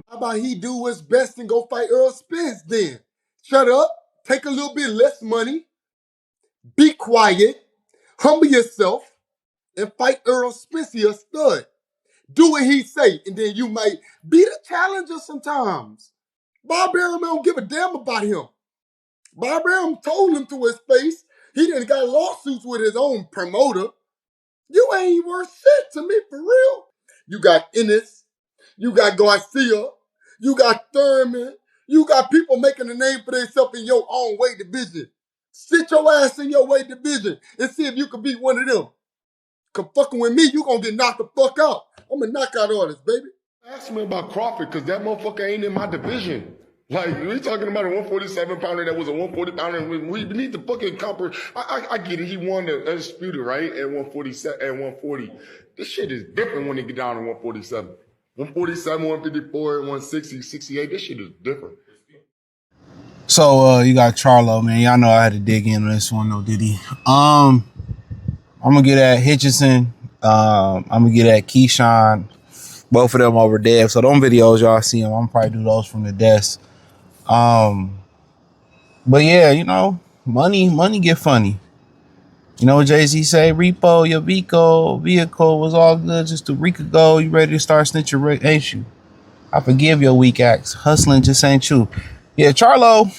How about he do his best and go fight Earl Spence then? Shut up, take a little bit less money, be quiet, humble yourself, and fight Earl Spence, he a stud. Do what he say, and then you might be the challenger sometimes. Bob Arum don't give a damn about him. Bob Arum told him to his face he done got lawsuits with his own promoter. You ain't worth shit to me, for real. You got Ennis, you got Garcia, you got Thurman, you got people making a name for themselves in your own weight division. Sit your ass in your weight division and see if you can beat one of them. Cause fucking with me, you gonna get knocked the fuck out. I'm a knockout artist, baby. Ask me about Crawford, because that motherfucker ain't in my division. Like, we talking about a 147 pounder that was a 140 pounder. We need to fucking compare. I get it. He won the undisputed, right? At 147, at 140. This shit is different when they get down to 147. 147, 154, 160, 68. This shit is different. So you got Charlo, man. Y'all know I had to dig in on this one, though, Diddy. I'm gonna get at Hitchison. I'm gonna get at Keyshawn. Both of them over Dev. So them videos y'all see them, I'm probably do those from the desk. But yeah, you know, money get funny. You know what Jay-Z say? Repo, your vehicle was all good just a week ago. You ready to start snitching, ain't you? I forgive your weak acts. Hustling just ain't you. Yeah, Charlo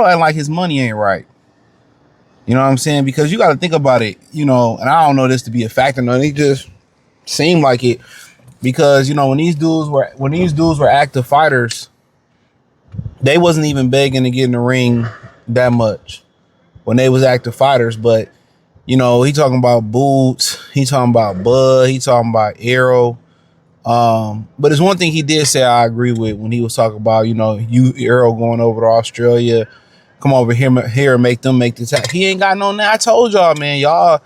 ain't like his money ain't right. You know what I'm saying? Because you got to think about it, you know, and I don't know this to be a fact or not. It just seemed like it because, you know, when these dudes were active fighters, they wasn't even begging to get in the ring that much when they was active fighters. But, you know, he talking about Boots, he talking about Bud, he talking about Errol. But there's one thing he did say I agree with when he was talking about, you know, Errol going over to Australia, come over here and make them make the tag. He ain't got no now. I told y'all, man, y'all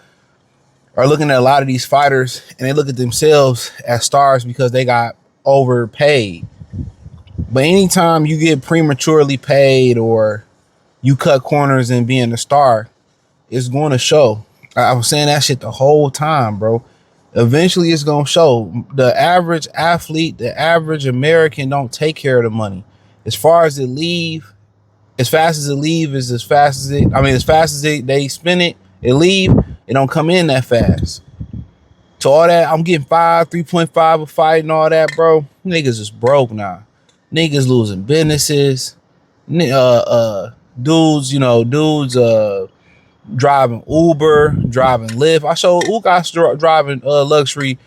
are looking at a lot of these fighters and they look at themselves as stars because they got overpaid. But anytime you get prematurely paid or you cut corners and being a star, it's going to show. I was saying that shit the whole time, bro. Eventually it's going to show. The average athlete, the average American don't take care of the money. As far as it leave, as fast as it leave is as fast as it, as fast as they spend it, it leave, it don't come in that fast. So all that, I'm getting 3.5 a fight and all that, bro. Niggas is broke now. Niggas losing businesses. Dudes driving Uber, driving Lyft. I showed Ugas driving luxury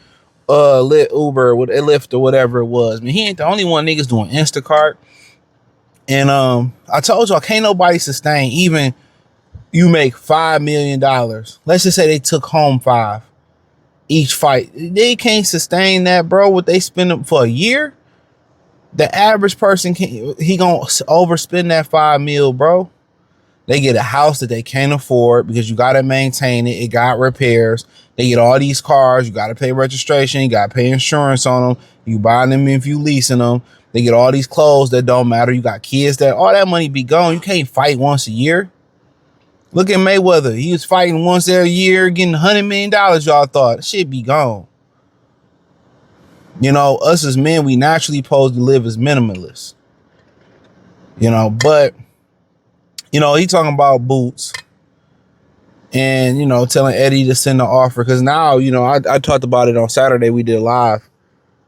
Uber with Lyft or whatever it was. I mean, he ain't the only one niggas doing Instacart. And I told y'all, can't nobody sustain even you make $5 million. Let's just say they took home 5 each fight. They can't sustain that, bro. What they spend for a year? The average person he gonna overspend that 5 mil, bro. They get a house that they can't afford because you gotta maintain it. It got repairs. They get all these cars. You gotta pay registration. You gotta pay insurance on them. You buying them if you leasing them. They get all these clothes that don't matter. You got kids that all that money be gone. You can't fight once a year. Look at Mayweather. He was fighting once every year, getting $100 million. Y'all thought shit be gone. You know, us as men, we naturally supposed to live as minimalists. You know, but, you know, he talking about Boots and, you know, telling Eddie to send the offer. Because now, you know, I talked about it on Saturday. We did live.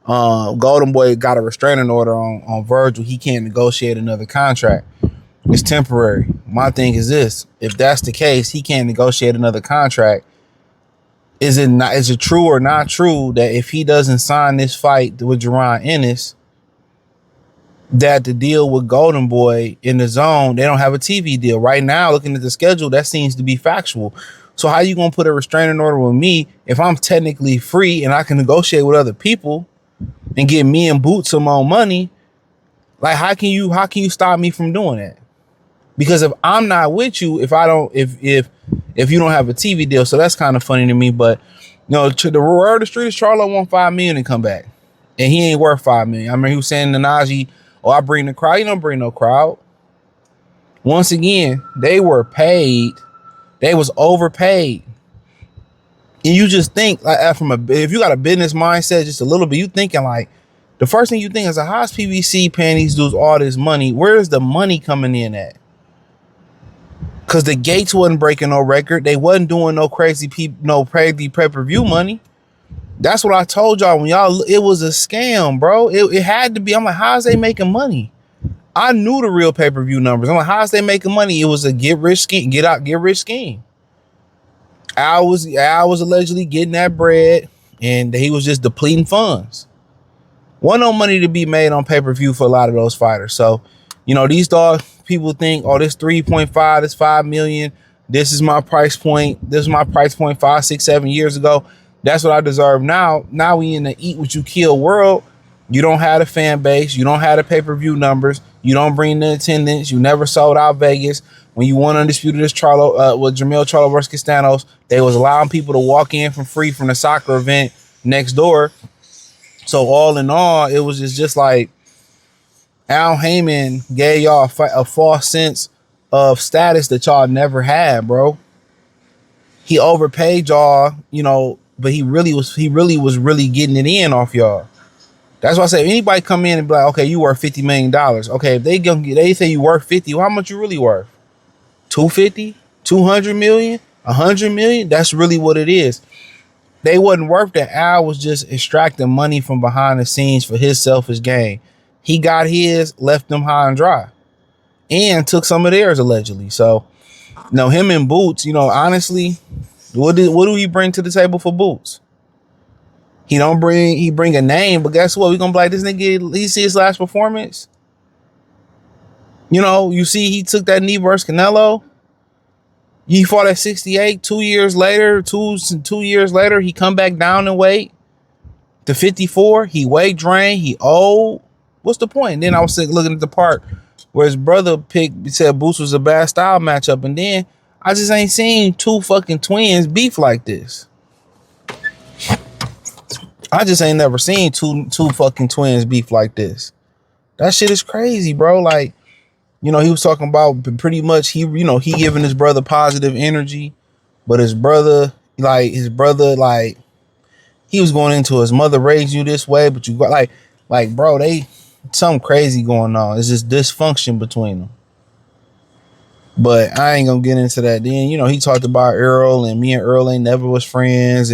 Golden Boy got a restraining order on Virgil. He can't negotiate another contract. It's temporary. My thing is this. If that's the case, he can't negotiate another contract. Is it true or not true that if he doesn't sign this fight with Jaron Ennis, that the deal with Golden Boy in the zone, they don't have a TV deal right now? Looking at the schedule, that seems to be factual. So how you gonna put a restraining order with me if I'm technically free and I can negotiate with other people and get me and Boots some more money? Like, how can you stop me from doing that? Because if I'm not with you, if you don't have a TV deal, so that's kind of funny to me. But you know, to the word of the street is Charlo want $5 million and come back, and he ain't worth $5 million. I mean, he was saying to Najee, "Oh, I bring the crowd." You don't bring no crowd. Once again, they were paid They was overpaid. And you just think like if you got a business mindset just a little bit, you thinking like the first thing you think is how's PBC paying these dudes all this money? Where's the money coming in at? Cause the Gates wasn't breaking no record. They wasn't doing no crazy pay-per-view money. That's what I told y'all when y'all, it was a scam, bro. It had to be. I'm like, how's they making money? I knew the real pay-per-view numbers. I'm like, how's they making money? It was a get rich scheme. Al was allegedly getting that bread and he was just depleting funds. Wasn't no money to be made on pay-per-view for a lot of those fighters. So, these people think, oh, this 3.5, this 5 million, this is my price point. This is my price point 5, 6, 7 years ago. That's what I deserve now. Now we in the eat what you kill world. You don't have a fan base. You don't have the pay-per-view numbers. You don't bring the attendance. You never sold out Vegas. When you won Undisputed as Charlo, with Jermell Charlo versus Castanos, they was allowing people to walk in from free from the soccer event next door. So all in all, it was just like Al Heyman gave y'all a false sense of status that y'all never had, bro. He overpaid y'all, but he really was getting it in off y'all. That's why I say if anybody come in and be like, okay, you worth $50 million. Okay, if they say you worth 50, well, how much you really worth? 250, 200 million, 100 million? That's really what it is. They wasn't worth that. Al was just extracting money from behind the scenes for his selfish gain. He got his, left them high and dry, and took some of theirs allegedly. So, him and Boots, honestly, what do he bring to the table for Boots? He bring a name, but guess what? We gonna be like, this nigga, he see his last performance. You see he took that knee versus Canelo. He fought at 68. 2 years later, two years later, he come back down in weight to 54. He weight drained. He old. What's the point? And then I was looking at the part where his brother said Boots was a bad style matchup, and then I just ain't seen two fucking twins beef like this. I just ain't never seen two fucking twins beef like this. That shit is crazy, bro. Like, he was talking about pretty much he giving his brother positive energy, but his brother, he was going into his mother raised you this way, but you got like, bro, they something crazy going on. It's just dysfunction between them. But I ain't gonna get into that. Then, he talked about Errol, and me and Errol ain't never was friends,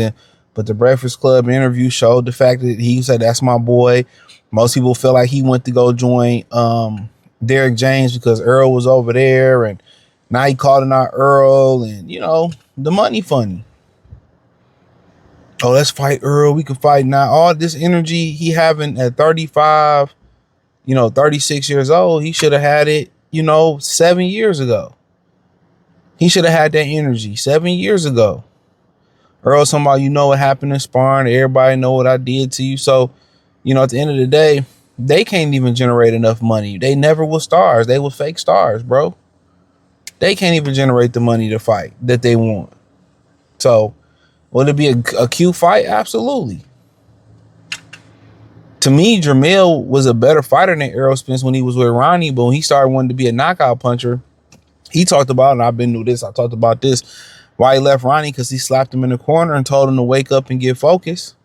but the Breakfast Club interview showed the fact that he said, that's my boy. Most people feel like he went to go join Derek James because Errol was over there, and now he calling out Errol, and the money funny. Oh, let's fight Errol. We can fight now. All this energy he having at 35, 36 years old, he should have had it, 7 years ago. He should have had that energy 7 years ago. Errol, somebody, what happened in sparring. Everybody know what I did to you. So, at the end of the day, they can't even generate enough money. They never were stars. They were fake stars, bro. They can't even generate the money to fight that they want. So, will it be a cute fight? Absolutely. To me, Jermell was a better fighter than Errol Spence when he was with Ronnie, but when he started wanting to be a knockout puncher, he talked about, and I've been through this, I talked about this, why he left Ronnie, because he slapped him in the corner and told him to wake up and get focused.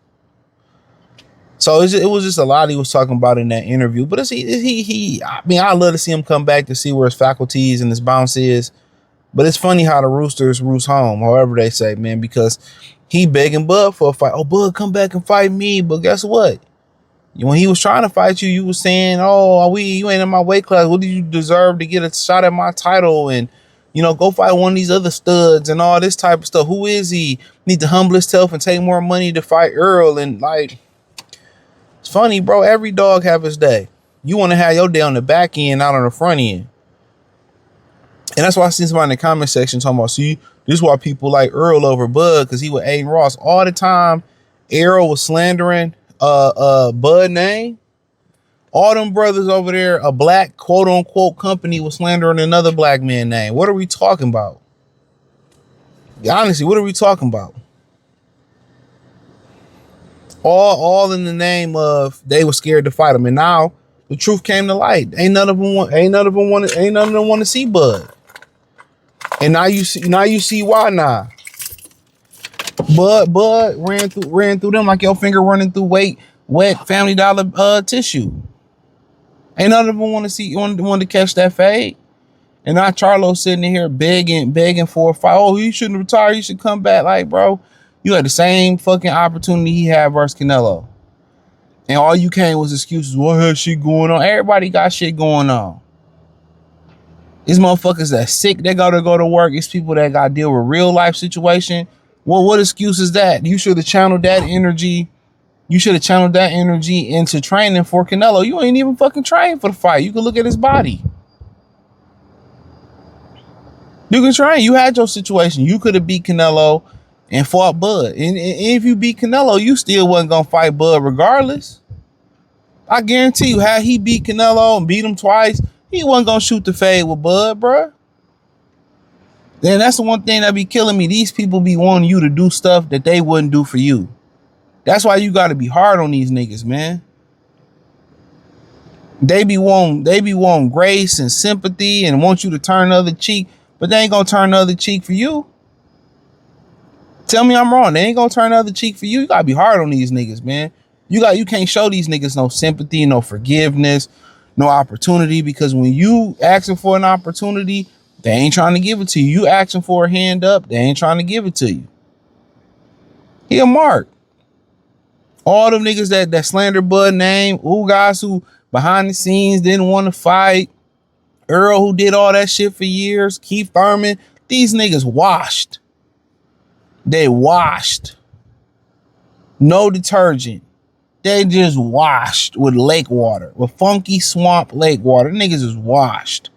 So it was just a lot he was talking about in that interview. But I love to see him come back to see where his faculties and his bounce is. But it's funny how the Roosters roost home, however they say, man, because he begging Bud for a fight. Oh, Bud, come back and fight me. But guess what? When he was trying to fight you, you was saying, oh, you ain't in my weight class. What did you deserve to get a shot at my title? And, go fight one of these other studs and all this type of stuff. Who is he? Need to humble himself and take more money to fight Errol. And it's funny, bro. Every dog have his day. You want to have your day on the back end, not on the front end. And that's why I see somebody in the comment section talking about, see, this is why people like Errol over Bud, because he was Aiden Ross all the time. Errol was slandering Bud name. All them brothers over there, a black quote unquote company was slandering another black man name. What are we talking about? Honestly, what are we talking about? All in the name of they were scared to fight him, and now the truth came to light. Ain't none of them want to see Bud. And now you see why now. Bud ran through them like your finger running through wet Family Dollar tissue. Ain't none of them want to catch that fade. And now Charlo sitting in here begging for a fight. Oh, you shouldn't retire. You should come back. Like, bro, you had the same fucking opportunity he had versus Canelo. And all you came was excuses. What has shit going on? Everybody got shit going on. These motherfuckers that sick, they gotta go to work. It's people that gotta deal with real life situation. Well, what excuse is that? You should have channeled that energy. You should have channeled that energy into training for Canelo. You ain't even fucking trained for the fight. You can look at his body. You can train. You had your situation. You could have beat Canelo and fought Bud. And if you beat Canelo, you still wasn't gonna fight Bud regardless. I guarantee you, had he beat Canelo and beat him twice, he wasn't gonna shoot the fade with Bud, bruh. Then that's the one thing that be killing me. These people be wanting you to do stuff that they wouldn't do for you. That's why you gotta be hard on these niggas, man. They be wanting grace and sympathy and want you to turn the other cheek, but they ain't gonna turn the other cheek for you. Tell me I'm wrong. They ain't gonna turn the other cheek for you. You gotta be hard on these niggas, man. You can't show these niggas no sympathy, no forgiveness, no opportunity, because when you asking for an opportunity, they ain't trying to give it to you. You asking for a hand up, they ain't trying to give it to you. He a mark. All them niggas that slander Bud name, guys who behind the scenes didn't want to fight, Errol who did all that shit for years, Keith Thurman, these niggas washed. They washed. No detergent. They just washed with lake water, with funky swamp lake water. Niggas is washed.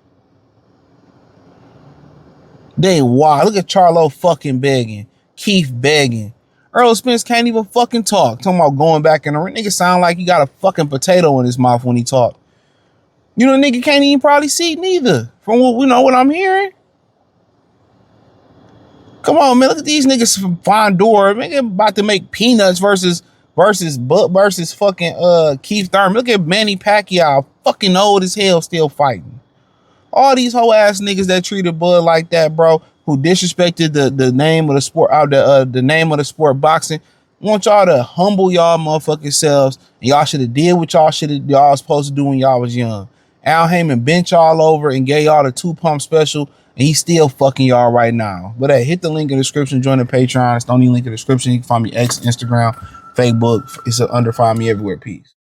They washed. Look at Charlo fucking begging. Keith begging. Errol Spence can't even fucking talk. Talking about going back in the ring. Nigga sound like he got a fucking potato in his mouth when he talk. You know, nigga can't even probably see neither. From what I'm hearing. Come on, man. Look at these niggas from Fondor. Nigga about to make peanuts versus fucking Keith Thurman. Look at Manny Pacquiao, fucking old as hell, still fighting. All these whole ass niggas that treated Bud like that, bro, who disrespected the name of the sport, the name of the sport, boxing. I want y'all to humble y'all motherfucking selves, and y'all should have did what y'all was supposed to do when y'all was young. Al Heyman bent y'all over and gave y'all the 2-pump special, and he's still fucking y'all right now. But hey, hit the link in the description, join the Patreon. It's the only link in the description. You can find me X, Instagram, Facebook. It's under Find Me Everywhere. Peace.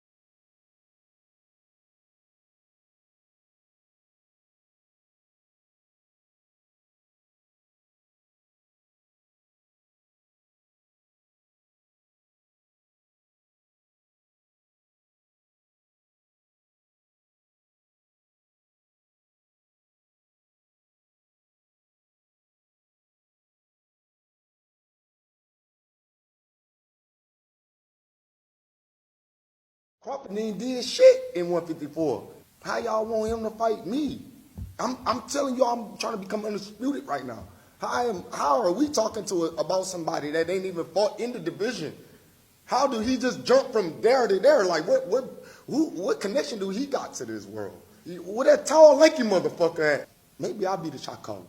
Crawford ain't did shit in 154. How y'all want him to fight me? I'm telling you, I'm trying to become undisputed right now. How are we talking about somebody that ain't even fought in the division? How do he just jump from there to there? Like what connection do he got to this world? Where that tall, lanky motherfucker at? Maybe I'll be the shot caller.